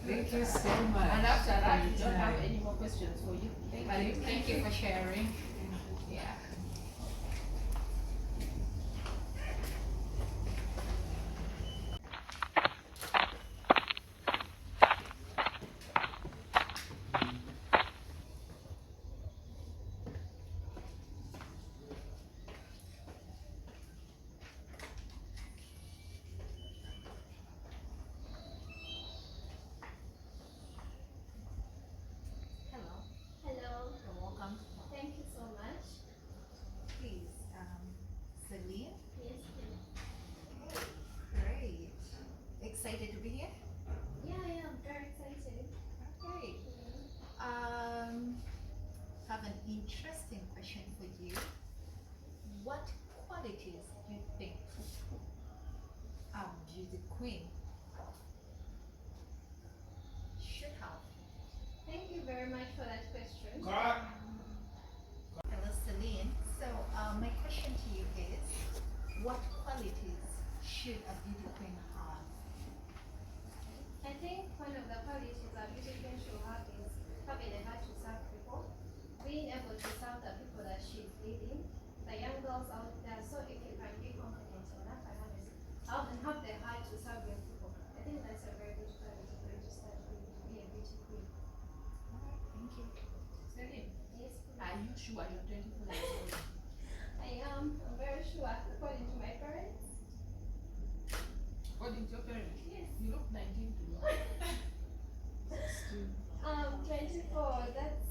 Thank you so much. And after that, we don't have any more questions for you. Thank you for sharing. Yeah. Hello. Hello, You're welcome. thank you so much. Please, Celine. Yes, please. Okay, great. Excited to be here? Yeah, I am very excited. Okay. Um, have an interesting question for you. What qualities do you think a beauty queen should have? Thank you very much for that question. Hello, Celine. So, my question to you is, what qualities should a beauty queen have? I think one of the qualities that beauty queen should have is having a heart to serve people, being able to serve the people that she's leading. The young girls out there, so if you can be confident enough and have the heart to serve your people, I think that's a very good quality for you to start with, to be a beauty queen. you sure you're 24 years old? I'm very sure, according to my parents. According to your parents? Yes. You look 19 to me. 24, that's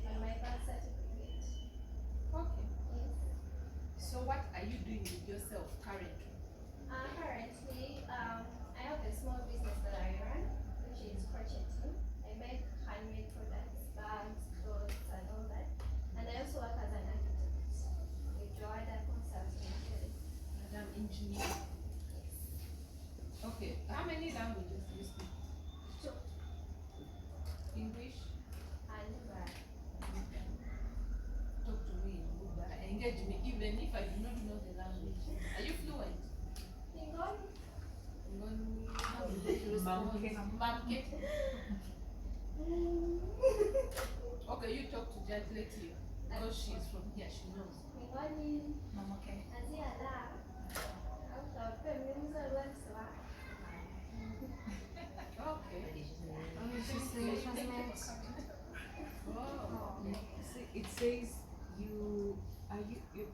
on my birth certificate. Okay. Yes. So what are you doing with yourself currently? Currently, I have a small business that I run, which is crocheting. I make handmade products, bags, clothes, and all that. And I also work as an architect with Joada Consulting. Madam Engineer. Okay. How many languages do you speak? Two. English? And Talk to me in Buba. Engage me even if I do not know the language. Are you fluent? Ingoni. How do they respond? Mamke. Okay, you talk to Judge Letty because she's from here, she knows. Ingoni. Mama, okay. Azia la. Out of feminines are less. Okay. Oh. It says you're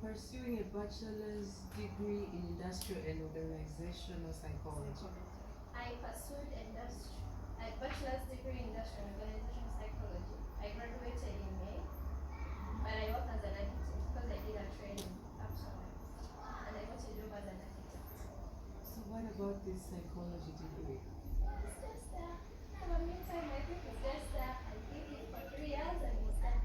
pursuing a bachelor's degree in industrial and organizational psychology. I pursued a bachelor's degree in industrial and organizational psychology. I graduated in May, but I work as an architect because I did a training afterwards, and I got a job as an architect. So what about this psychology degree? It's just there. But meantime, I think it's just there. I did it for 3 years and it's done.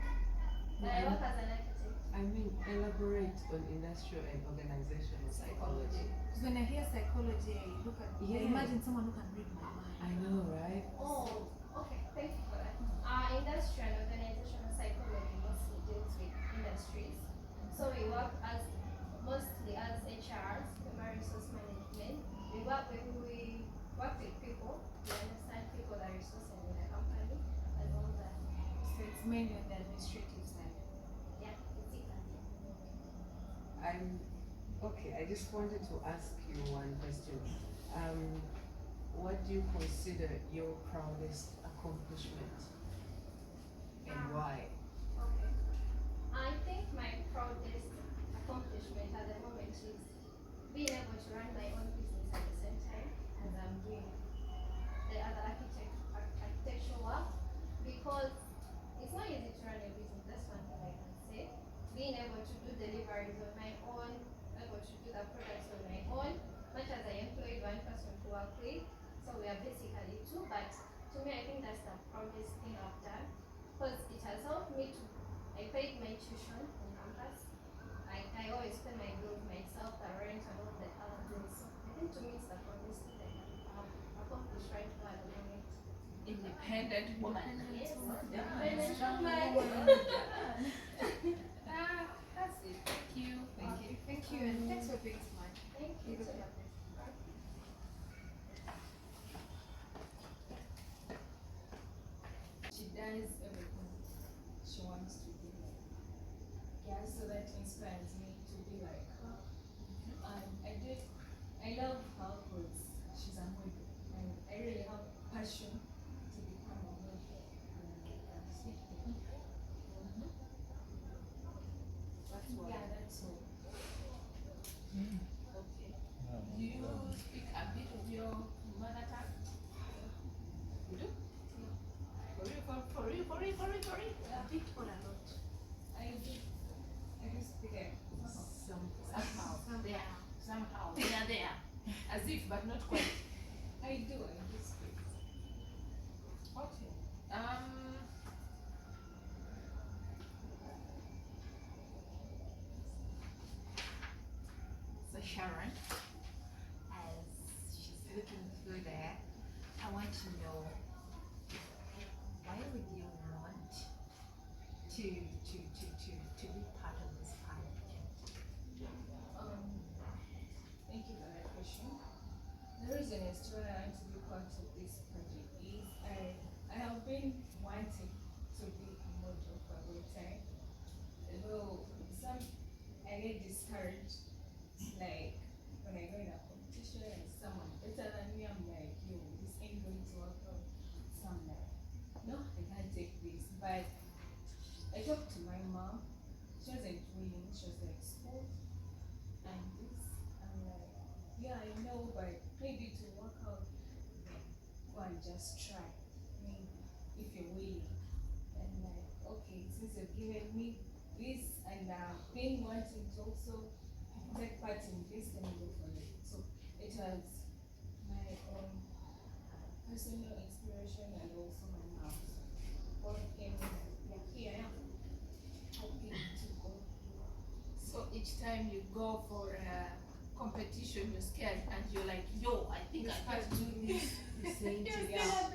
But I work as an architect. I mean, elaborate on industrial and organizational psychology. Because when I hear psychology, I look at. I Yeah. imagine someone who can read my mind. I know, right? Oh, okay. Thank you for that. Industrial and organizational psychology mostly deals with industries. So we work mostly as HRs, human resource management. We work with people. We understand people that are resourcing in a company and all that. So it's mainly on the administrative side. Yeah, basically. Okay. I just wanted to ask you one question. What do you consider your proudest accomplishment, and why? Okay. I think my proudest accomplishment at the moment is being able to run my own business at the same time as I'm doing the other architectural work, because it's not easy to run a business. That's one thing I can say. Being able to do deliveries on my own, able to do the products on my own, much as I employed one person to work with. So we are basically two, but to me, I think that's the proudest thing I've done, because it has helped me to. I paid my tuition on campus. I always pay my bills myself, the rent and all the other bills. So I think to me it's the proudest thing I've accomplished right now at the moment. Independent woman. Yes, Independent woman. That's it. Thank you. Thank you, and thanks for being smart. Thank you. You look lovely. She does everything she wants to do. Yeah, so that inspires me to be like her. And I love her because she's a model. And I really have passion to become a model. That's why. Yeah, that's all. Okay. Do you speak a bit of your mother tongue? You do? For real? A bit or a lot? I do speak it. Somehow. They are there. As if, but not quite. I do speak. Okay. So Sharon, as she's looking through there, I want to know, why would you want to be part of this project? Thank you for that question. The reason as to why I want to be part of this project is I have been wanting to be a model for a long time. Though I get discouraged, like when I go in a competition and someone better than me, I'm like, yo, this ain't going to work out. So I'm like, no, I can't take this. But I talked to my mom she wasn't willing. She was like, sport and this. I'm like, yeah, I know, but maybe to work out, go and just try. Maybe if you're willing. And like, okay, since you've given me this, and been wanting to also take part in this, let me go for it. So it was my own personal inspiration and also my mom's. Both came in, yeah, here I am, hoping to go. So each time you go for a competition, you're scared and you're like, yo, I think I can do this. You're saying to You're yourself, scared.